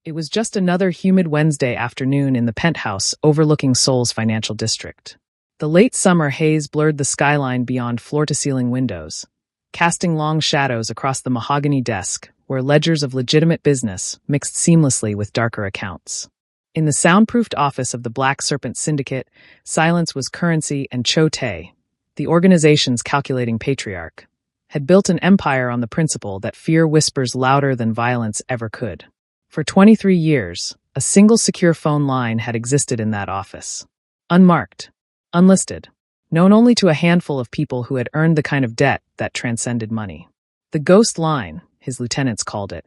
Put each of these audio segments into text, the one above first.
It was just another humid Wednesday afternoon in the penthouse overlooking Seoul's financial district. The late summer haze blurred the skyline beyond floor-to-ceiling windows, casting long shadows across the mahogany desk where ledgers of legitimate business mixed seamlessly with darker accounts. In the soundproofed office of the Black Serpent Syndicate, silence was currency, and Cho Tae, the organization's calculating patriarch, had built an empire on the principle that fear whispers louder than violence ever could. For 23 years, a single secure phone line had existed in that office. Unmarked, unlisted, known only to a handful of people who had earned the kind of debt that transcended money. The ghost line, his lieutenants called it,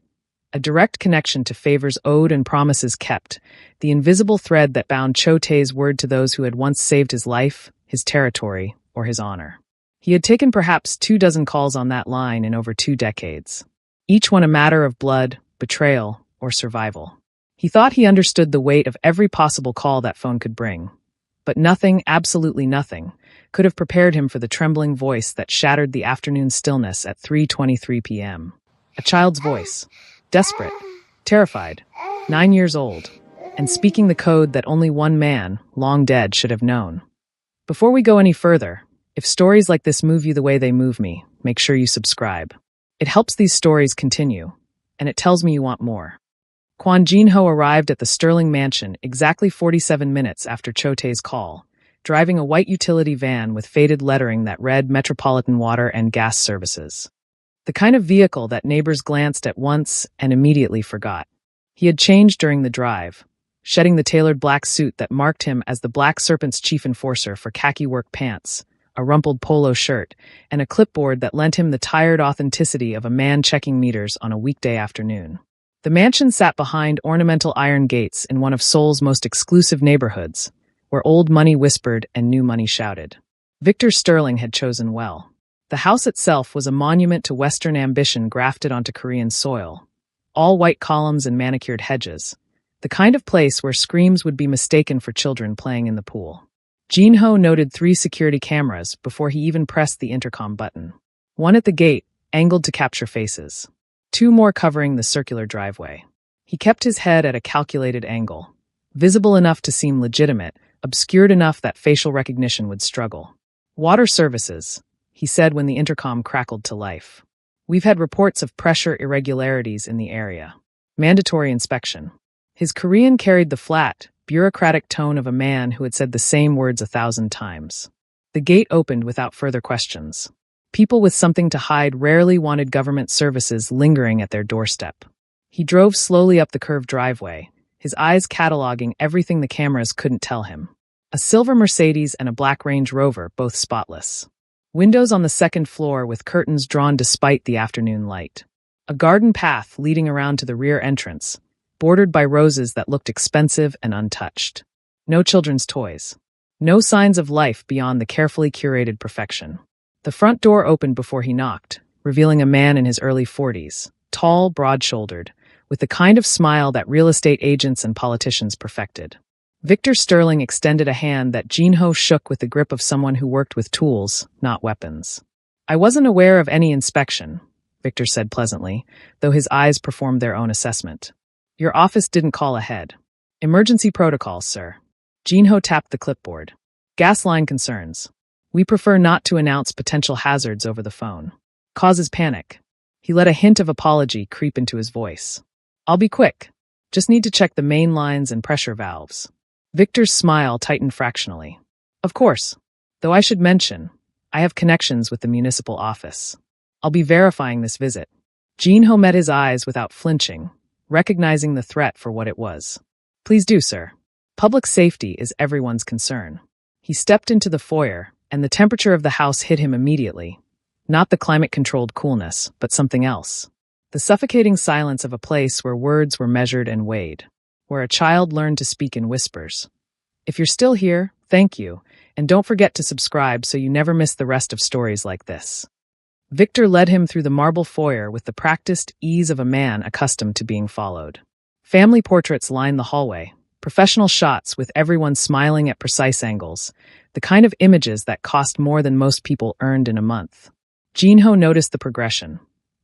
a direct connection to favors owed and promises kept, the invisible thread that bound Cho Tae's word to those who had once saved his life, his territory, or his honor. He had taken perhaps 24 calls on that line in over 2 decades, each one a matter of blood, betrayal, or survival. He thought he understood the weight of every possible call that phone could bring, but nothing, absolutely nothing, could have prepared him for the trembling voice that shattered the afternoon stillness at 3:23 p.m. A child's voice, desperate, terrified, 9 years old, and speaking the code that only one man, long dead, should have known. Before we go any further, if stories like this move you the way they move me, make sure you subscribe. It helps these stories continue, and it tells me you want more. Kwon Jin-ho arrived at the Sterling mansion exactly 47 minutes after Cho Tae's call, driving a white utility van with faded lettering that read Metropolitan Water and Gas Services. The kind of vehicle that neighbors glanced at once and immediately forgot. He had changed during the drive, shedding the tailored black suit that marked him as the Black Serpent's chief enforcer for khaki work pants, a rumpled polo shirt, and a clipboard that lent him the tired authenticity of a man checking meters on a weekday afternoon. The mansion sat behind ornamental iron gates in one of Seoul's most exclusive neighborhoods, where old money whispered and new money shouted. Victor Sterling had chosen well. The house itself was a monument to Western ambition grafted onto Korean soil, all white columns and manicured hedges, the kind of place where screams would be mistaken for children playing in the pool. Jin-ho noted 3 security cameras before he even pressed the intercom button. One at the gate, angled to capture faces. 2 more covering the circular driveway. He kept his head at a calculated angle, visible enough to seem legitimate, obscured enough that facial recognition would struggle. Water services, he said when the intercom crackled to life. We've had reports of pressure irregularities in the area. Mandatory inspection. His Korean carried the flat, bureaucratic tone of a man who had said the same words 1,000 times. The gate opened without further questions. People with something to hide rarely wanted government services lingering at their doorstep. He drove slowly up the curved driveway, his eyes cataloging everything the cameras couldn't tell him. A silver Mercedes and a black Range Rover, both spotless. Windows on the 2nd floor with curtains drawn despite the afternoon light. A garden path leading around to the rear entrance, bordered by roses that looked expensive and untouched. No children's toys. No signs of life beyond the carefully curated perfection. The front door opened before he knocked, revealing a man in his early 40s, tall, broad-shouldered, with the kind of smile that real estate agents and politicians perfected. Victor Sterling extended a hand that Jin-ho shook with the grip of someone who worked with tools, not weapons. I wasn't aware of any inspection, Victor said pleasantly, though his eyes performed their own assessment. Your office didn't call ahead. Emergency protocols, sir. Jin-ho tapped the clipboard. Gas line concerns. We prefer not to announce potential hazards over the phone. Causes panic. He let a hint of apology creep into his voice. I'll be quick. Just need to check the main lines and pressure valves. Victor's smile tightened fractionally. Of course. Though I should mention, I have connections with the municipal office. I'll be verifying this visit. Jin-ho met his eyes without flinching, recognizing the threat for what it was. Please do, sir. Public safety is everyone's concern. He stepped into the foyer, and the temperature of the house hit him immediately. Not the climate-controlled coolness, but something else. The suffocating silence of a place where words were measured and weighed, where a child learned to speak in whispers. If you're still here, thank you, and don't forget to subscribe so you never miss the rest of stories like this. Victor led him through the marble foyer with the practiced ease of a man accustomed to being followed. Family portraits lined the hallway, professional shots with everyone smiling at precise angles, the kind of images that cost more than most people earned in a month. Jin-ho noticed the progression.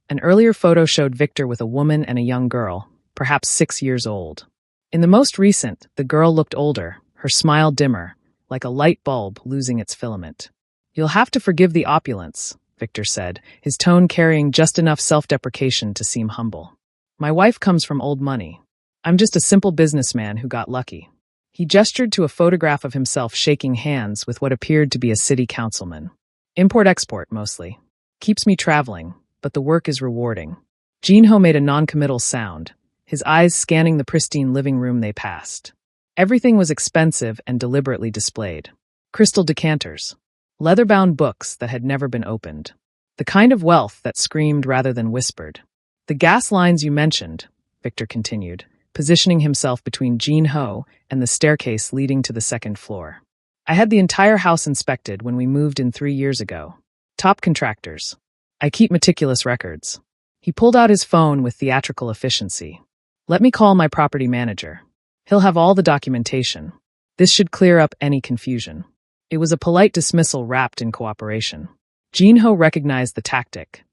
An earlier photo showed Victor with a woman and a young girl, perhaps 6 years old. In the most recent, the girl looked older, her smile dimmer, like a light bulb losing its filament. "You'll have to forgive the opulence," Victor said, his tone carrying just enough self-deprecation to seem humble. "My wife comes from old money. I'm just a simple businessman who got lucky." He gestured to a photograph of himself shaking hands with what appeared to be a city councilman. "Import-export, mostly. Keeps me traveling, but the work is rewarding." Jinho made a non-committal sound, his eyes scanning the pristine living room they passed. Everything was expensive and deliberately displayed. Crystal decanters. Leather-bound books that had never been opened. The kind of wealth that screamed rather than whispered. "The gas lines you mentioned," Victor continued, positioning himself between Jinho and the staircase leading to the second floor. "I had the entire house inspected when we moved in 3 years ago. Top contractors. I keep meticulous records." He pulled out his phone with theatrical efficiency. "Let me call my property manager. He'll have all the documentation. This should clear up any confusion." It was a polite dismissal wrapped in cooperation. Jinho recognized the tactic.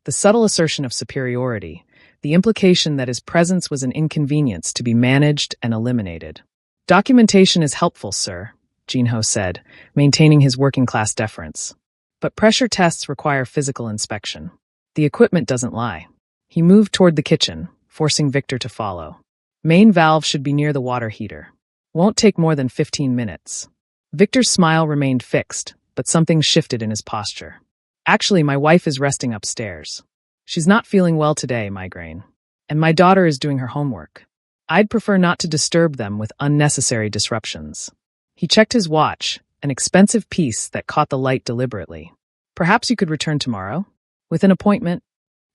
The subtle assertion of superiority, the implication that his presence was an inconvenience to be managed and eliminated. "Documentation is helpful, sir," Jinho said, maintaining his working-class deference. "But pressure tests require physical inspection. The equipment doesn't lie." He moved toward the kitchen, forcing Victor to follow. "Main valve should be near the water heater. Won't take more than 15 minutes. Victor's smile remained fixed, but something shifted in his posture. "Actually, my wife is resting upstairs. She's not feeling well today, migraine. And my daughter is doing her homework. I'd prefer not to disturb them with unnecessary disruptions." He checked his watch, an expensive piece that caught the light deliberately. "Perhaps you could return tomorrow? With an appointment?"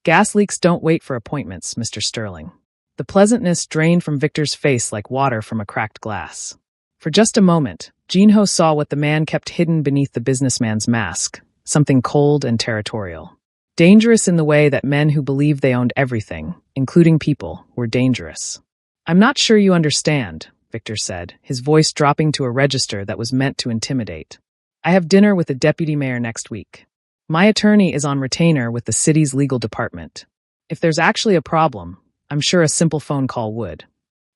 "Gas leaks don't wait for appointments, Mr. Sterling." The pleasantness drained from Victor's face like water from a cracked glass. For just a moment, Jinho saw what the man kept hidden beneath the businessman's mask, something cold and territorial. Dangerous in the way that men who believed they owned everything, including people, were dangerous. "I'm not sure you understand," Victor said, his voice dropping to a register that was meant to intimidate. "I have dinner with the deputy mayor next week. My attorney is on retainer with the city's legal department. If there's actually a problem, I'm sure a simple phone call would."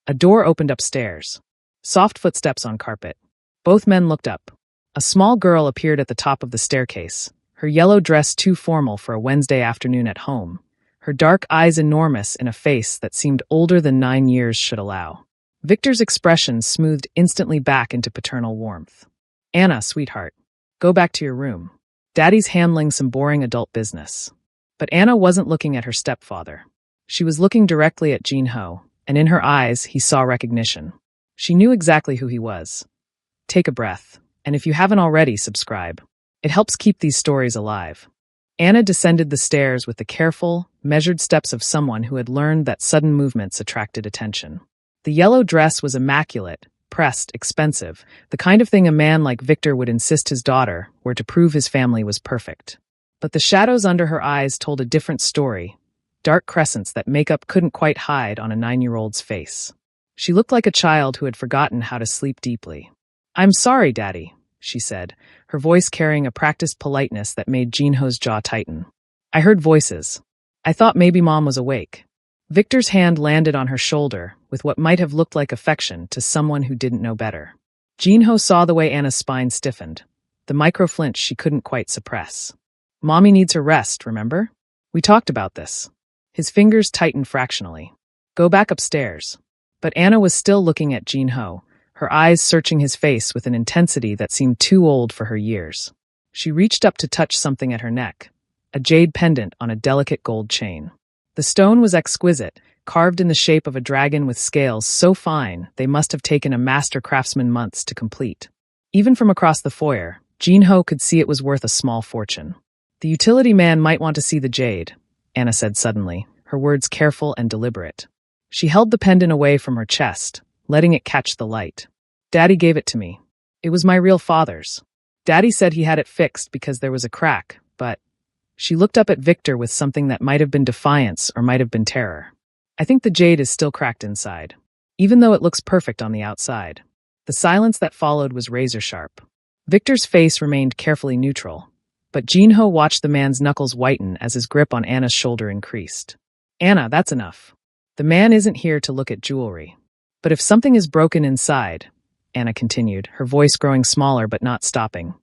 A door opened upstairs. Soft footsteps on carpet. Both men looked up. A small girl appeared at the top of the staircase, her yellow dress too formal for a Wednesday afternoon at home, her dark eyes enormous in a face that seemed older than 9 years should allow. Victor's expression smoothed instantly back into paternal warmth. "Anna, sweetheart, go back to your room. Daddy's handling some boring adult business." But Anna wasn't looking at her stepfather. She was looking directly at Jinho, and in her eyes he saw recognition. She knew exactly who he was. Take a breath, and if you haven't already, subscribe. It helps keep these stories alive. Anna descended the stairs with the careful, measured steps of someone who had learned that sudden movements attracted attention. The yellow dress was immaculate, pressed, expensive, the kind of thing a man like Victor would insist his daughter were to prove his family was perfect. But the shadows under her eyes told a different story, dark crescents that makeup couldn't quite hide on a 9-year-old's face. She looked like a child who had forgotten how to sleep deeply. "I'm sorry, Daddy," she said, her voice carrying a practiced politeness that made Jinho's jaw tighten. "I heard voices. I thought maybe Mom was awake." Victor's hand landed on her shoulder with what might have looked like affection to someone who didn't know better. Jinho saw the way Anna's spine stiffened, the micro-flinch she couldn't quite suppress. "Mommy needs her rest, remember? We talked about this." His fingers tightened fractionally. "Go back upstairs." But Anna was still looking at Jinho, her eyes searching his face with an intensity that seemed too old for her years. She reached up to touch something at her neck, a jade pendant on a delicate gold chain. The stone was exquisite, carved in the shape of a dragon with scales so fine they must have taken a master craftsman months to complete. Even from across the foyer, Jinho could see it was worth a small fortune. "The utility man might want to see the jade," Anna said suddenly, her words careful and deliberate. She held the pendant away from her chest, letting it catch the light. "Daddy gave it to me. It was my real father's. Daddy said he had it fixed because there was a crack, but..." She looked up at Victor with something that might have been defiance or might have been terror. "I think the jade is still cracked inside, even though it looks perfect on the outside." The silence that followed was razor-sharp. Victor's face remained carefully neutral, but Jinho watched the man's knuckles whiten as his grip on Anna's shoulder increased. "Anna, that's enough. The man isn't here to look at jewelry. But if something is broken inside, Anna continued, her voice growing smaller but not stopping.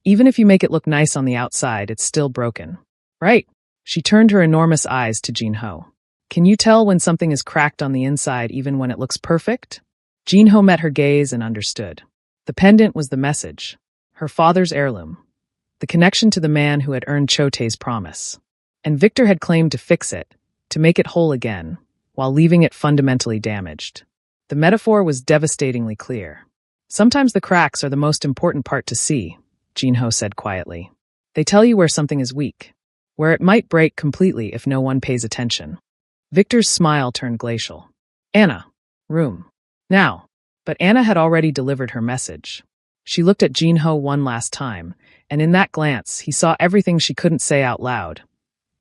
Even if you make it look nice on the outside, it's still broken. Right? She turned her enormous eyes to Jinho. Can you tell when something is cracked on the inside even when it looks perfect? Jinho met her gaze and understood. The pendant was the message. Her father's heirloom. The connection to the man who had earned Chote's promise. And Victor had claimed to fix it, to make it whole again, while leaving it fundamentally damaged. The metaphor was devastatingly clear. Sometimes the cracks are the most important part to see, Jinho said quietly. They tell you where something is weak, where it might break completely if no one pays attention. Victor's smile turned glacial. Anna. Room. Now. But Anna had already delivered her message. She looked at Jinho one last time, and in that glance he saw everything she couldn't say out loud.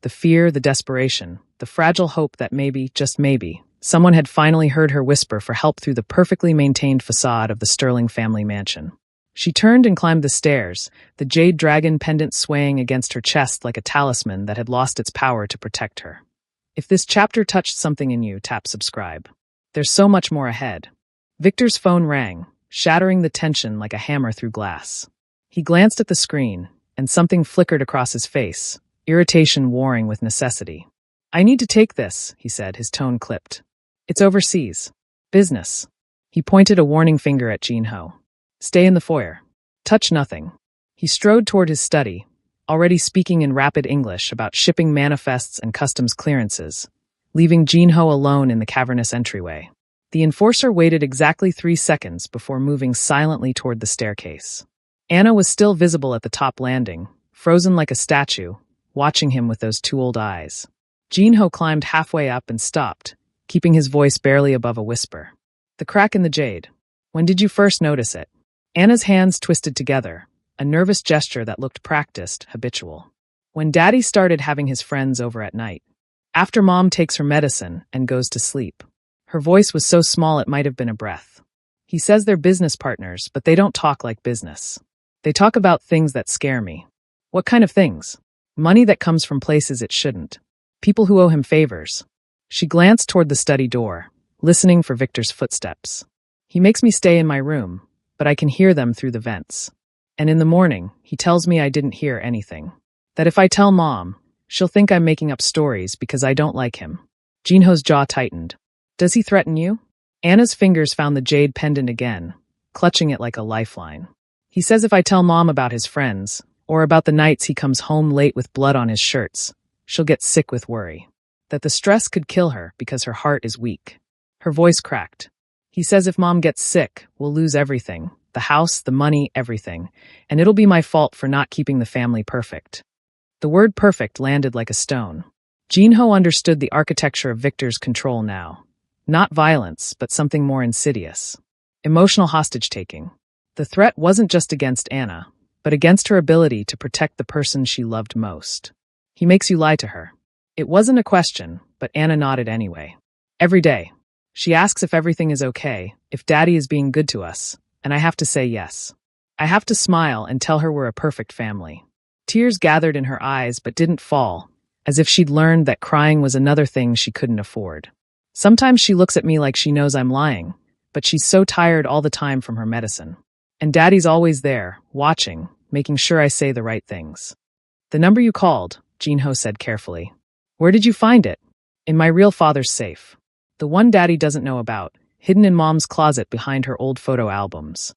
The fear, the desperation, the fragile hope that maybe, just maybe, someone had finally heard her whisper for help through the perfectly maintained facade of the Sterling family mansion. She turned and climbed the stairs, the jade dragon pendant swaying against her chest like a talisman that had lost its power to protect her. If this chapter touched something in you, tap subscribe. There's so much more ahead. Victor's phone rang, shattering the tension like a hammer through glass. He glanced at the screen, and something flickered across his face, irritation warring with necessity. I need to take this, he said, his tone clipped. It's overseas. Business. He pointed a warning finger at Jinho. Stay in the foyer. Touch nothing. He strode toward his study, already speaking in rapid English about shipping manifests and customs clearances, leaving Jinho alone in the cavernous entryway. The enforcer waited exactly 3 seconds before moving silently toward the staircase. Anna was still visible at the top landing, frozen like a statue, watching him with those two old eyes. Jinho climbed halfway up and stopped, keeping his voice barely above a whisper. The crack in the jade. When did you first notice it? Anna's hands twisted together, a nervous gesture that looked practiced, habitual. When Daddy started having his friends over at night. After Mom takes her medicine and goes to sleep. Her voice was so small it might have been a breath. He says they're business partners, but they don't talk like business. They talk about things that scare me. What kind of things? Money that comes from places it shouldn't. People who owe him favors. She glanced toward the study door, listening for Victor's footsteps. He makes me stay in my room, but I can hear them through the vents. And in the morning, he tells me I didn't hear anything. That if I tell Mom, she'll think I'm making up stories because I don't like him. Jinho's jaw tightened. Does he threaten you? Anna's fingers found the jade pendant again, clutching it like a lifeline. He says if I tell Mom about his friends, or about the nights he comes home late with blood on his shirts, she'll get sick with worry. That the stress could kill her because her heart is weak. Her voice cracked. He says if Mom gets sick, we'll lose everything. The house, the money, everything. And it'll be my fault for not keeping the family perfect. The word perfect landed like a stone. Jinho understood the architecture of Victor's control now. Not violence, but something more insidious. Emotional hostage-taking. The threat wasn't just against Anna, but against her ability to protect the person she loved most. He makes you lie to her. It wasn't a question, but Anna nodded anyway. Every day. She asks if everything is okay, if Daddy is being good to us, and I have to say yes. I have to smile and tell her we're a perfect family. Tears gathered in her eyes but didn't fall, as if she'd learned that crying was another thing she couldn't afford. Sometimes she looks at me like she knows I'm lying, but she's so tired all the time from her medicine. And Daddy's always there, watching, making sure I say the right things. The number you called, Jinho said carefully. Where did you find it? In my real father's safe. The one Daddy doesn't know about, hidden in Mom's closet behind her old photo albums.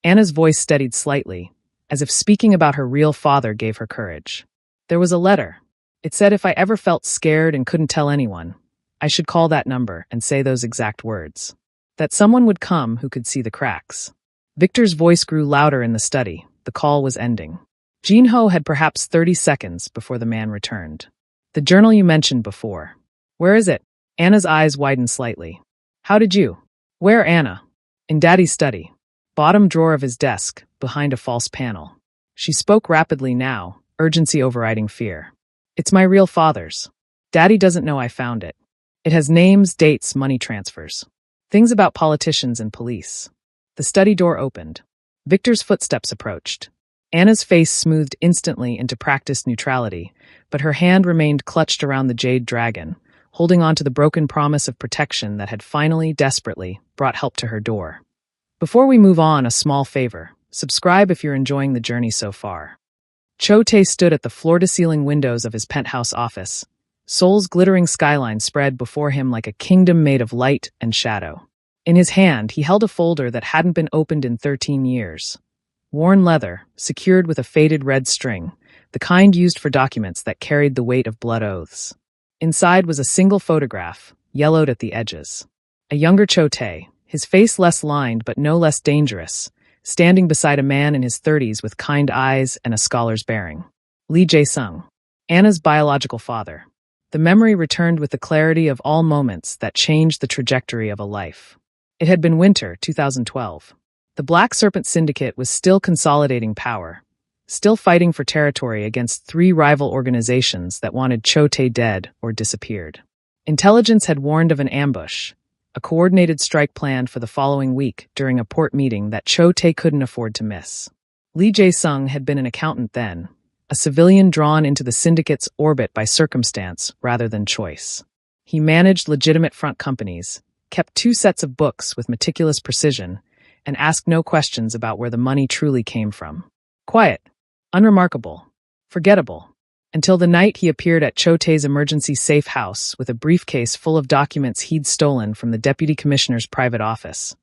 Anna's voice steadied slightly, as if speaking about her real father gave her courage. There was a letter. It said if I ever felt scared and couldn't tell anyone, I should call that number and say those exact words. That someone would come who could see the cracks. Victor's voice grew louder in the study. The call was ending. Jinho had perhaps 30 seconds before the man returned. The journal you mentioned before. Where is it? Anna's eyes widened slightly. How did you? Where, Anna? In Daddy's study. Bottom drawer of his desk, behind a false panel. She spoke rapidly now, urgency overriding fear. It's my real father's. Daddy doesn't know I found it. It has names, dates, money transfers. Things about politicians and police. The study door opened. Victor's footsteps approached. Anna's face smoothed instantly into practiced neutrality, but her hand remained clutched around the jade dragon, holding on to the broken promise of protection that had finally, desperately, brought help to her door. Before we move on, a small favor. Subscribe if you're enjoying the journey so far. Cho-tae stood at the floor-to-ceiling windows of his penthouse office. Seoul's glittering skyline spread before him like a kingdom made of light and shadow. In his hand, he held a folder that hadn't been opened in 13 years. Worn leather, secured with a faded red string, the kind used for documents that carried the weight of blood oaths. Inside was a single photograph, yellowed at the edges. A younger Cho-tae, his face less lined but no less dangerous, standing beside a man in his 30s with kind eyes and a scholar's bearing. Lee Jae-sung, Anna's biological father. The memory returned with the clarity of all moments that changed the trajectory of a life. It had been winter 2012. The Black Serpent Syndicate was still consolidating power, still fighting for territory against 3 rival organizations that wanted Cho-tae dead or disappeared. Intelligence had warned of an ambush, a coordinated strike planned for the following week during a port meeting that Cho-tae couldn't afford to miss. Lee Jae-sung had been an accountant then, a civilian drawn into the syndicate's orbit by circumstance rather than choice. He managed legitimate front companies, kept 2 sets of books with meticulous precision, and asked no questions about where the money truly came from. Quiet, unremarkable, forgettable, until the night he appeared at Cho-tae's emergency safe house with a briefcase full of documents he'd stolen from the deputy commissioner's private office.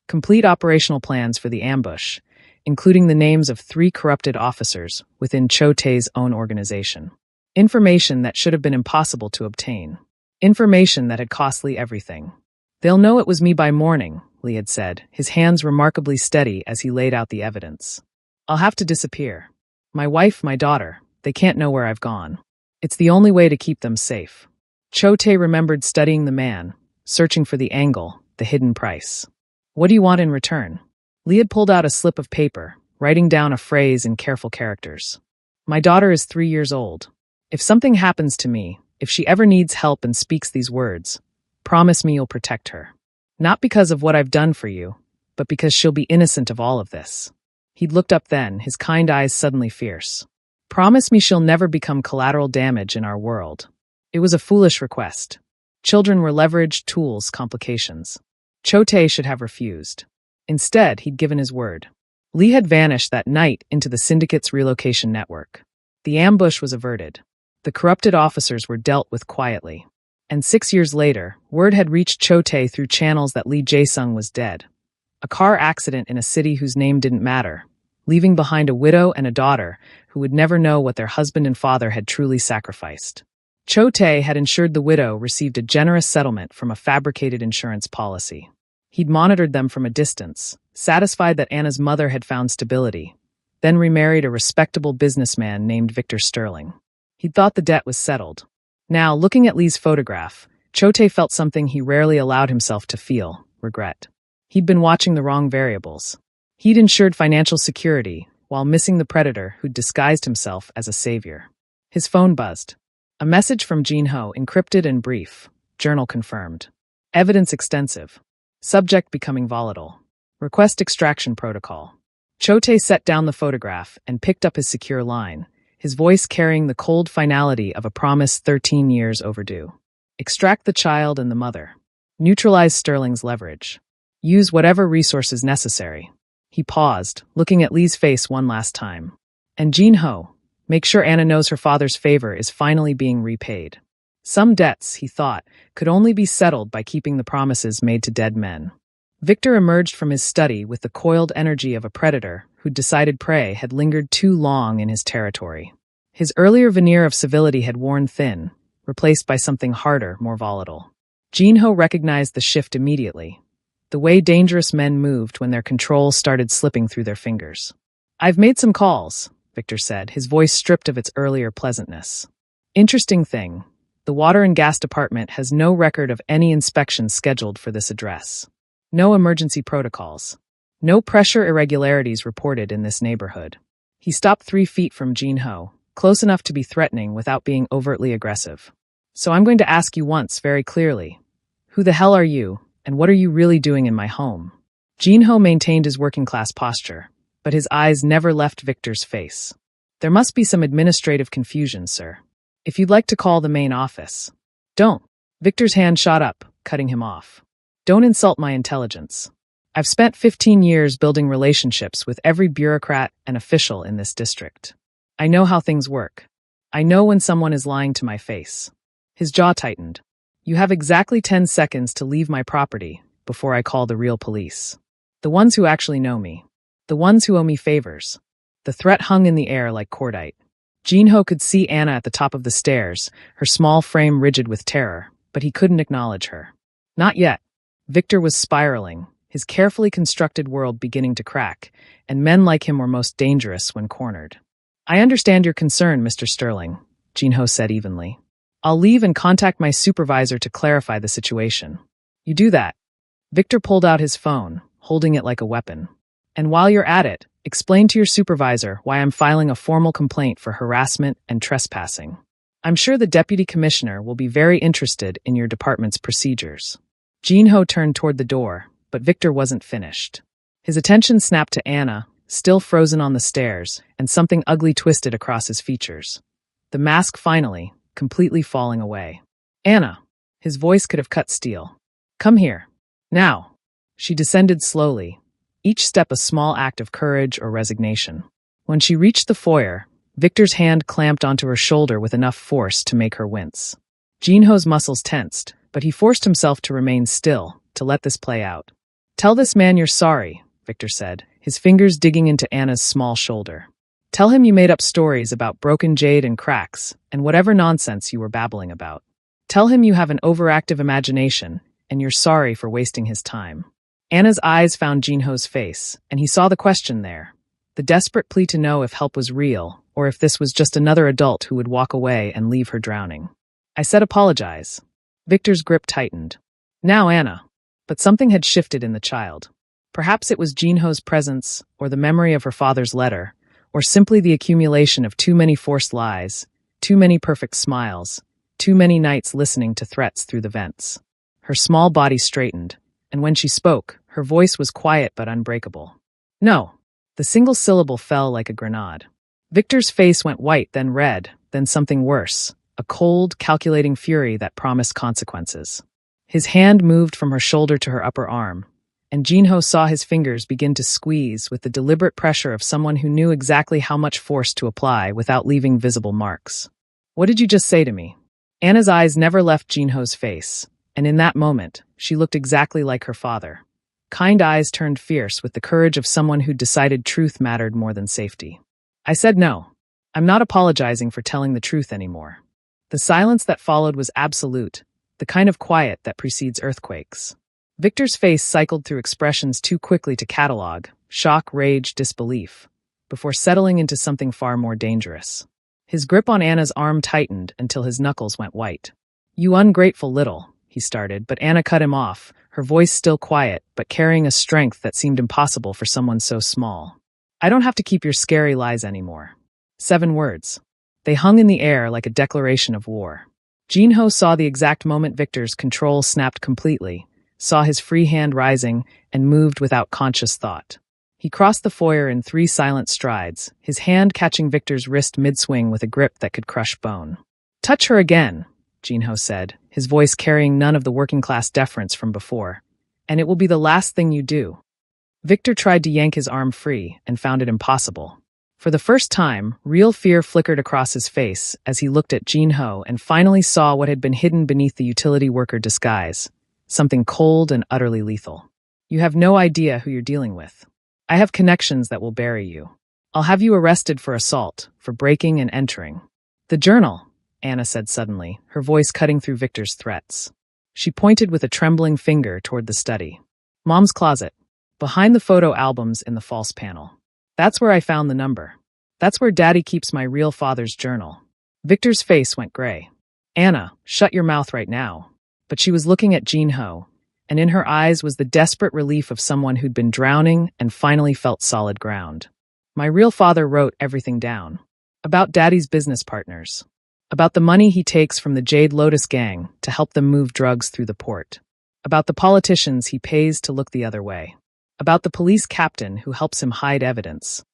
Complete operational plans for the ambush, including the names of 3 corrupted officers within Cho-tae's own organization. Information that should have been impossible to obtain. Information that had cost Lee everything. "They'll know it was me by morning," Lee had said, his hands remarkably steady as he laid out the evidence. "I'll have to disappear. My wife, my daughter, they can't know where I've gone. It's the only way to keep them safe." Cho-tae remembered studying the man, searching for the angle, the hidden price. "What do you want in return?" Lee had pulled out a slip of paper, writing down a phrase in careful characters. "My daughter is 3 years old. If something happens to me, if she ever needs help and speaks these words, promise me you'll protect her. Not because of what I've done for you, but because she'll be innocent of all of this." He'd looked up then, his kind eyes suddenly fierce. "Promise me she'll never become collateral damage in our world." It was a foolish request. Children were leveraged tools, complications. Cho-tae should have refused. Instead, he'd given his word. Lee had vanished that night into the syndicate's relocation network. The ambush was averted. The corrupted officers were dealt with quietly. And 6 years later, word had reached Cho-tae through channels that Lee Jae-sung was dead. A car accident in a city whose name didn't matter, leaving behind a widow and a daughter who would never know what their husband and father had truly sacrificed. Cho-tae had ensured the widow received a generous settlement from a fabricated insurance policy. He'd monitored them from a distance, satisfied that Anna's mother had found stability, then remarried a respectable businessman named Victor Sterling. He'd thought the debt was settled. Now, looking at Lee's photograph, Cho-tae felt something he rarely allowed himself to feel: regret. He'd been watching the wrong variables. He'd ensured financial security, while missing the predator who'd disguised himself as a savior. His phone buzzed. A message from Jin-ho, encrypted and brief. Journal confirmed. Evidence extensive. Subject becoming volatile. Request extraction protocol. Cho-tae set down the photograph and picked up his secure line, his voice carrying the cold finality of a promise 13 years overdue. Extract the child and the mother. Neutralize Sterling's leverage. Use whatever resources necessary. He paused, looking at Lee's face one last time. And Jin-ho, make sure Anna knows her father's favor is finally being repaid. Some debts, he thought, could only be settled by keeping the promises made to dead men. Victor emerged from his study with the coiled energy of a predator who'd decided prey had lingered too long in his territory. His earlier veneer of civility had worn thin, replaced by something harder, more volatile. Jin-ho recognized the shift immediately, the way dangerous men moved when their control started slipping through their fingers. "I've made some calls," Victor said, his voice stripped of its earlier pleasantness. "Interesting thing. The Water and Gas Department has no record of any inspections scheduled for this address. No emergency protocols. No pressure irregularities reported in this neighborhood." He stopped 3 feet from Jin-ho, close enough to be threatening without being overtly aggressive. "So I'm going to ask you once very clearly. Who the hell are you, and what are you really doing in my home?" Jin-ho maintained his working-class posture, but his eyes never left Victor's face. "There must be some administrative confusion, sir. If you'd like to call the main office." "Don't," Victor's hand shot up, cutting him off. Don't insult my intelligence. I've spent 15 years building relationships with every bureaucrat and official in this district. I know how things work. I know when someone is lying to my face. His jaw tightened. You have exactly 10 seconds to leave my property before I call the real police. The ones who actually know me. The ones who owe me favors. The threat hung in the air like cordite. Jinho could see Anna at the top of the stairs, her small frame rigid with terror, but he couldn't acknowledge her. Not yet. Victor was spiraling, his carefully constructed world beginning to crack, and men like him were most dangerous when cornered. I understand your concern, Mr. Sterling, Jinho said evenly. I'll leave and contact my supervisor to clarify the situation. You do that. Victor pulled out his phone, holding it like a weapon. And while you're at it, explain to your supervisor why I'm filing a formal complaint for harassment and trespassing. I'm sure the deputy commissioner will be very interested in your department's procedures. Jinho turned toward the door, but Victor wasn't finished. His attention snapped to Anna, still frozen on the stairs, and something ugly twisted across his features. The mask finally, completely falling away. Anna. His voice could have cut steel. Come here. Now. She descended slowly, each step a small act of courage or resignation. When she reached the foyer, Victor's hand clamped onto her shoulder with enough force to make her wince. Jinho's muscles tensed, but he forced himself to remain still, to let this play out. Tell this man you're sorry, Victor said, his fingers digging into Anna's small shoulder. Tell him you made up stories about broken jade and cracks, and whatever nonsense you were babbling about. Tell him you have an overactive imagination, and you're sorry for wasting his time. Anna's eyes found Jinho's face, and he saw the question there. The desperate plea to know if help was real, or if this was just another adult who would walk away and leave her drowning. I said apologize. Victor's grip tightened. Now Anna. But something had shifted in the child. Perhaps it was Jinho's presence, or the memory of her father's letter, or simply the accumulation of too many forced lies, too many perfect smiles, too many nights listening to threats through the vents. Her small body straightened, and when she spoke, her voice was quiet but unbreakable. No. The single syllable fell like a grenade. Victor's face went white, then red, then something worse, a cold, calculating fury that promised consequences. His hand moved from her shoulder to her upper arm, and Jinho saw his fingers begin to squeeze with the deliberate pressure of someone who knew exactly how much force to apply without leaving visible marks. What did you just say to me? Anna's eyes never left Jinho's face, and in that moment, she looked exactly like her father. Kind eyes turned fierce with the courage of someone who'd decided truth mattered more than safety. I said no. I'm not apologizing for telling the truth anymore. The silence that followed was absolute, the kind of quiet that precedes earthquakes. Victor's face cycled through expressions too quickly to catalog, shock, rage, disbelief, before settling into something far more dangerous. His grip on Anna's arm tightened until his knuckles went white. You ungrateful little, he started, but Anna cut him off, her voice still quiet, but carrying a strength that seemed impossible for someone so small. I don't have to keep your scary lies anymore. 7 words. They hung in the air like a declaration of war. Jinho saw the exact moment Victor's control snapped completely, saw his free hand rising, and moved without conscious thought. He crossed the foyer in 3 silent strides, his hand catching Victor's wrist mid-swing with a grip that could crush bone. Touch her again, Jinho said, his voice carrying none of the working-class deference from before, and it will be the last thing you do. Victor tried to yank his arm free and found it impossible. For the first time, real fear flickered across his face as he looked at Jinho and finally saw what had been hidden beneath the utility worker disguise, something cold and utterly lethal. You have no idea who you're dealing with. I have connections that will bury you. I'll have you arrested for assault, for breaking and entering. The journal, Anna said suddenly, her voice cutting through Victor's threats. She pointed with a trembling finger toward the study. Mom's closet. Behind the photo albums in the false panel. That's where I found the number. That's where Daddy keeps my real father's journal. Victor's face went gray. Anna, shut your mouth right now. But she was looking at Jinho, and in her eyes was the desperate relief of someone who'd been drowning and finally felt solid ground. My real father wrote everything down. About Daddy's business partners. About the money he takes from the Jade Lotus gang to help them move drugs through the port. About the politicians he pays to look the other way. About the police captain who helps him hide evidence.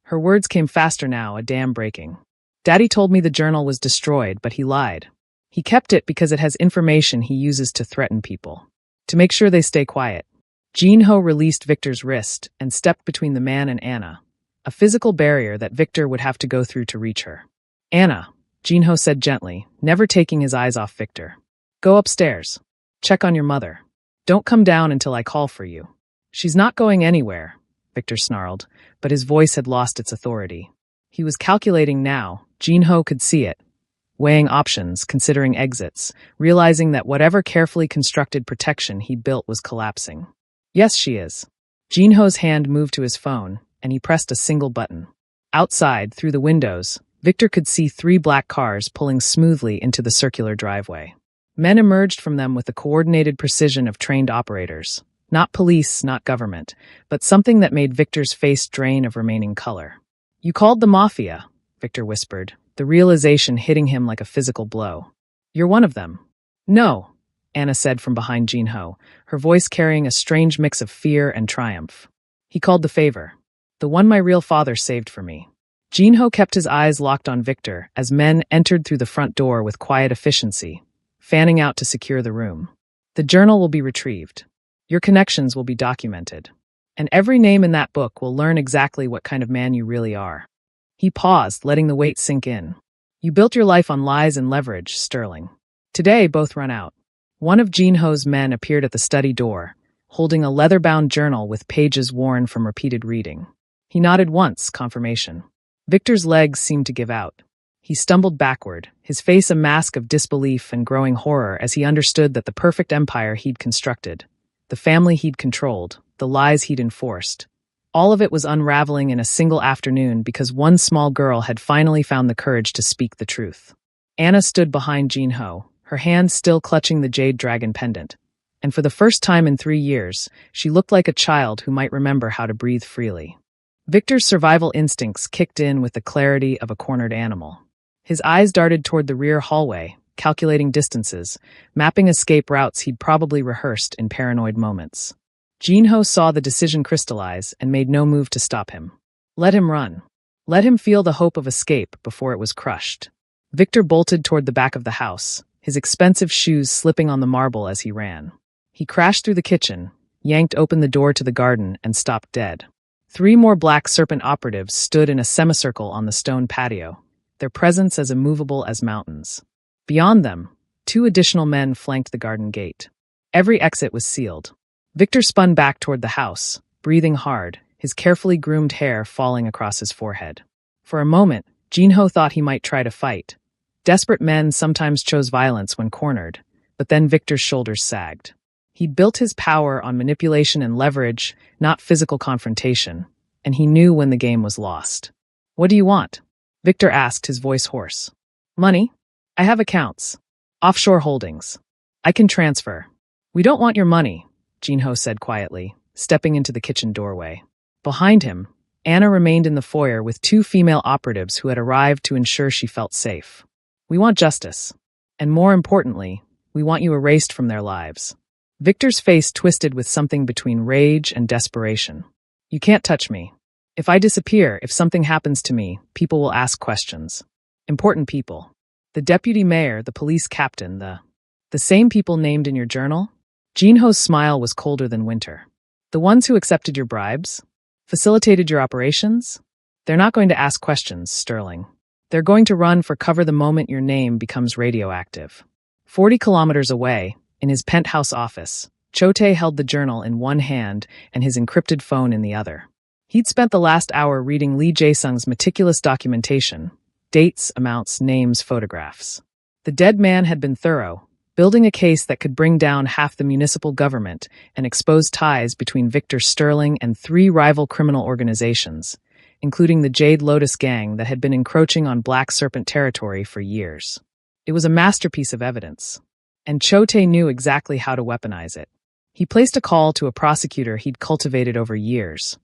Her words came faster now, a dam breaking. Daddy told me the journal was destroyed, but he lied. He kept it because it has information he uses to threaten people, to make sure they stay quiet. Jin-ho released Victor's wrist and stepped between the man and Anna, a physical barrier that Victor would have to go through to reach her. Anna, Jin-ho said gently, never taking his eyes off Victor. Go upstairs. Check on your mother. Don't come down until I call for you. She's not going anywhere, Victor snarled, but his voice had lost its authority. He was calculating now. Jin-ho could see it, weighing options, considering exits, realizing that whatever carefully constructed protection he'd built was collapsing. Yes, she is. Jin-ho's hand moved to his phone, and he pressed a single button. Outside, through the windows, Victor could see 3 black cars pulling smoothly into the circular driveway. Men emerged from them with the coordinated precision of trained operators. Not police, not government, but something that made Victor's face drain of remaining color. You called the Mafia, Victor whispered, the realization hitting him like a physical blow. You're one of them. No, Anna said from behind Jin-ho, her voice carrying a strange mix of fear and triumph. He called the favor. The one my real father saved for me. Jin-ho kept his eyes locked on Victor as men entered through the front door with quiet efficiency, fanning out to secure the room. The journal will be retrieved. Your connections will be documented. And every name in that book will learn exactly what kind of man you really are. He paused, letting the weight sink in. You built your life on lies and leverage, Sterling. Today, both run out. One of Jin-ho's men appeared at the study door, holding a leather-bound journal with pages worn from repeated reading. He nodded once, confirmation. Victor's legs seemed to give out. He stumbled backward, his face a mask of disbelief and growing horror as he understood that the perfect empire he'd constructed, the family he'd controlled, the lies he'd enforced, all of it was unraveling in a single afternoon because one small girl had finally found the courage to speak the truth. Anna stood behind Jin-ho, her hand still clutching the jade dragon pendant, and for the first time in 3 years, she looked like a child who might remember how to breathe freely. Victor's survival instincts kicked in with the clarity of a cornered animal. His eyes darted toward the rear hallway, calculating distances, mapping escape routes he'd probably rehearsed in paranoid moments. Jin-ho saw the decision crystallize and made no move to stop him. Let him run. Let him feel the hope of escape before it was crushed. Victor bolted toward the back of the house, his expensive shoes slipping on the marble as he ran. He crashed through the kitchen, yanked open the door to the garden, and stopped dead. 3 more Black Serpent operatives stood in a semicircle on the stone patio, their presence as immovable as mountains. Beyond them, 2 additional men flanked the garden gate. Every exit was sealed. Victor spun back toward the house, breathing hard, his carefully groomed hair falling across his forehead. For a moment, Jin-ho thought he might try to fight. Desperate men sometimes chose violence when cornered, but then Victor's shoulders sagged. He'd built his power on manipulation and leverage, not physical confrontation, and he knew when the game was lost. What do you want? Victor asked, his voice hoarse. Money? I have accounts. Offshore holdings. I can transfer. We don't want your money, Jin-ho said quietly, stepping into the kitchen doorway. Behind him, Anna remained in the foyer with 2 female operatives who had arrived to ensure she felt safe. We want justice. And more importantly, we want you erased from their lives. Victor's face twisted with something between rage and desperation. You can't touch me. If I disappear, if something happens to me, people will ask questions. Important people. The deputy mayor, the police captain, the same people named in your journal? Jin-ho's smile was colder than winter. The ones who accepted your bribes? Facilitated your operations? They're not going to ask questions, Sterling. They're going to run for cover the moment your name becomes radioactive. 40 kilometers away, in his penthouse office, Chote held the journal in one hand and his encrypted phone in the other. He'd spent the last hour reading Lee Jae-sung's meticulous documentation, dates, amounts, names, photographs. The dead man had been thorough, building a case that could bring down half the municipal government and expose ties between Victor Sterling and 3 rival criminal organizations, including the Jade Lotus gang that had been encroaching on Black Serpent territory for years. It was a masterpiece of evidence, and Chote knew exactly how to weaponize it. He placed a call to a prosecutor he'd cultivated over years,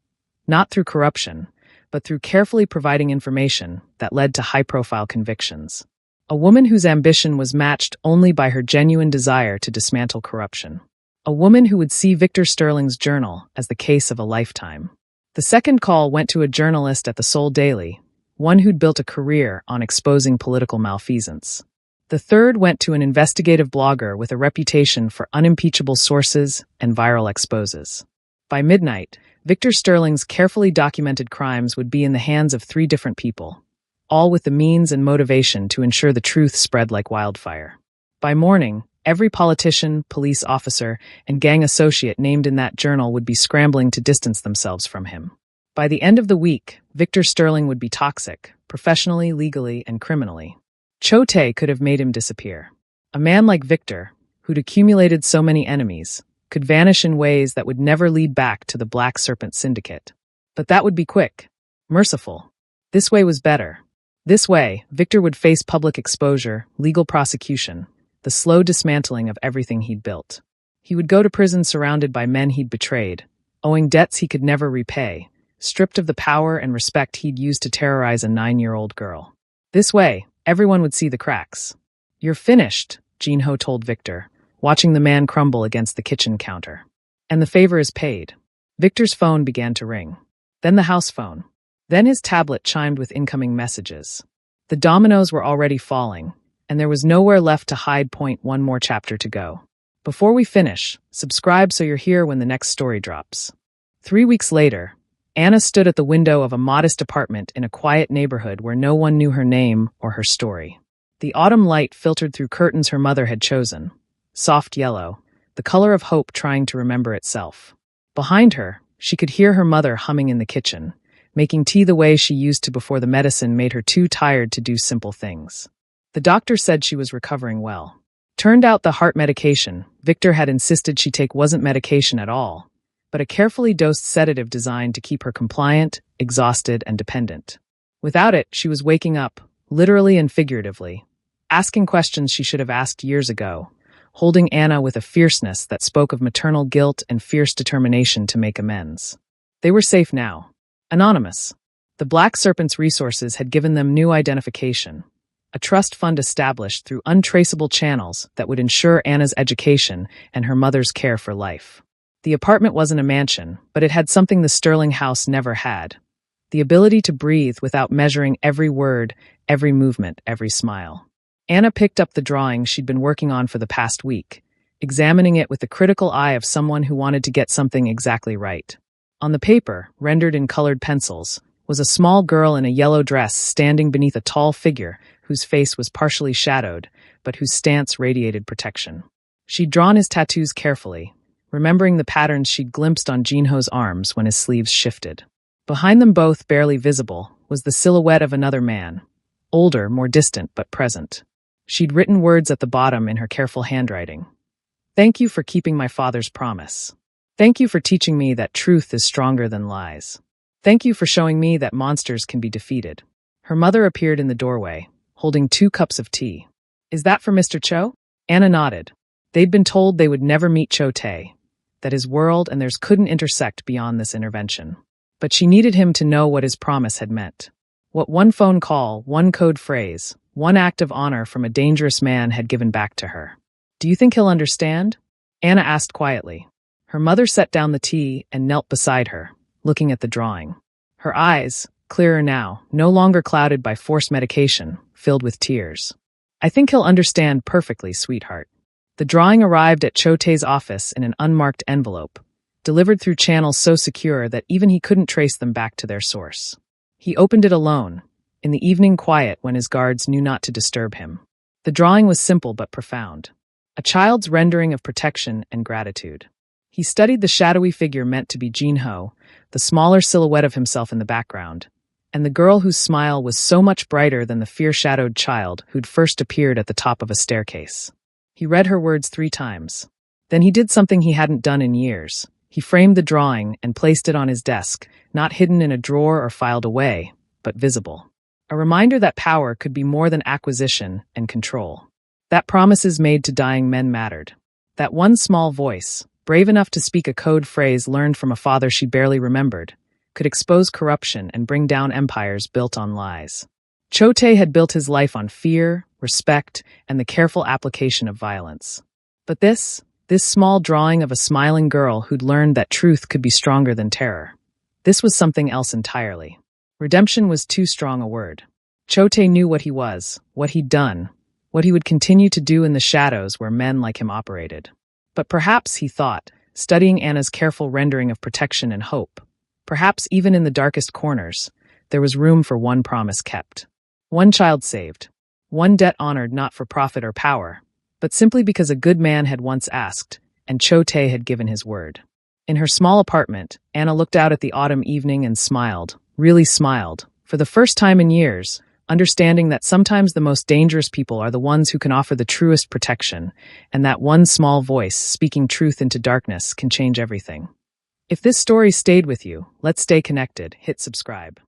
not through corruption, but through carefully providing information that led to high-profile convictions. A woman whose ambition was matched only by her genuine desire to dismantle corruption. A woman who would see Victor Sterling's journal as the case of a lifetime. The second call went to a journalist at the Seoul Daily, one who'd built a career on exposing political malfeasance. The third went to an investigative blogger with a reputation for unimpeachable sources and viral exposes. By midnight, Victor Sterling's carefully documented crimes would be in the hands of 3 different people, all with the means and motivation to ensure the truth spread like wildfire. By morning, every politician, police officer, and gang associate named in that journal would be scrambling to distance themselves from him. By the end of the week, Victor Sterling would be toxic, professionally, legally, and criminally. Cho Tae could have made him disappear. A man like Victor, who'd accumulated so many enemies, could vanish in ways that would never lead back to the Black Serpent Syndicate. But that would be quick, merciful. This way was better. This way, Victor would face public exposure, legal prosecution, the slow dismantling of everything he'd built. He would go to prison surrounded by men he'd betrayed, owing debts he could never repay, stripped of the power and respect he'd used to terrorize a 9-year-old girl. This way, everyone would see the cracks. "You're finished," Jin-ho told Victor, watching the man crumble against the kitchen counter. "And the favor is paid." Victor's phone began to ring. Then the house phone. Then his tablet chimed with incoming messages. The dominoes were already falling, and there was nowhere left to hide. One more chapter to go. Before we finish, subscribe so you're here when the next story drops. 3 weeks later, Anna stood at the window of a modest apartment in a quiet neighborhood where no one knew her name or her story. The autumn light filtered through curtains her mother had chosen, soft yellow, the color of hope trying to remember itself. Behind her, she could hear her mother humming in the kitchen, making tea the way she used to before the medicine made her too tired to do simple things. The doctor said she was recovering well. Turned out the heart medication Victor had insisted she take wasn't medication at all, but a carefully dosed sedative designed to keep her compliant, exhausted, and dependent. Without it, she was waking up, literally and figuratively, asking questions she should have asked years ago, holding Anna with a fierceness that spoke of maternal guilt and fierce determination to make amends. They were safe now. Anonymous. The Black Serpent's resources had given them new identification, a trust fund established through untraceable channels that would ensure Anna's education and her mother's care for life. The apartment wasn't a mansion, but it had something the Sterling house never had: the ability to breathe without measuring every word, every movement, every smile. Anna picked up the drawing she'd been working on for the past week, examining it with the critical eye of someone who wanted to get something exactly right. On the paper, rendered in colored pencils, was a small girl in a yellow dress standing beneath a tall figure whose face was partially shadowed, but whose stance radiated protection. She'd drawn his tattoos carefully, remembering the patterns she'd glimpsed on Jin-ho's arms when his sleeves shifted. Behind them both, barely visible, was the silhouette of another man, older, more distant, but present. She'd written words at the bottom in her careful handwriting. "Thank you for keeping my father's promise. Thank you for teaching me that truth is stronger than lies. Thank you for showing me that monsters can be defeated." Her mother appeared in the doorway, holding 2 cups of tea. "Is that for Mr. Cho?" Anna nodded. They'd been told they would never meet Cho Tae, that his world and theirs couldn't intersect beyond this intervention. But she needed him to know what his promise had meant. What one phone call, one code phrase, one act of honor from a dangerous man had given back to her. "Do you think he'll understand?" Anna asked quietly. Her mother set down the tea and knelt beside her, looking at the drawing. Her eyes, clearer now, no longer clouded by forced medication, filled with tears. "I think he'll understand perfectly, sweetheart." The drawing arrived at Cho Tae's office in an unmarked envelope, delivered through channels so secure that even he couldn't trace them back to their source. He opened it alone, in the evening quiet when his guards knew not to disturb him. The drawing was simple but profound, a child's rendering of protection and gratitude. He studied the shadowy figure meant to be Jin-ho, the smaller silhouette of himself in the background, and the girl whose smile was so much brighter than the fear-shadowed child who'd first appeared at the top of a staircase. He read her words 3 times. Then he did something he hadn't done in years. He framed the drawing and placed it on his desk, not hidden in a drawer or filed away, but visible. A reminder that power could be more than acquisition and control. That promises made to dying men mattered. That one small voice, brave enough to speak a code phrase learned from a father she barely remembered, could expose corruption and bring down empires built on lies. Cho Tae had built his life on fear, respect, and the careful application of violence. But this small drawing of a smiling girl who'd learned that truth could be stronger than terror. This was something else entirely. Redemption was too strong a word. Cho Tae knew what he was, what he'd done, what he would continue to do in the shadows where men like him operated. But perhaps, he thought, studying Anna's careful rendering of protection and hope, perhaps even in the darkest corners, there was room for one promise kept. One child saved. One debt honored not for profit or power, but simply because a good man had once asked, and Chote had given his word. In her small apartment, Anna looked out at the autumn evening and smiled, really smiled, for the first time in years, understanding that sometimes the most dangerous people are the ones who can offer the truest protection, and that one small voice speaking truth into darkness can change everything. If this story stayed with you, let's stay connected. Hit subscribe.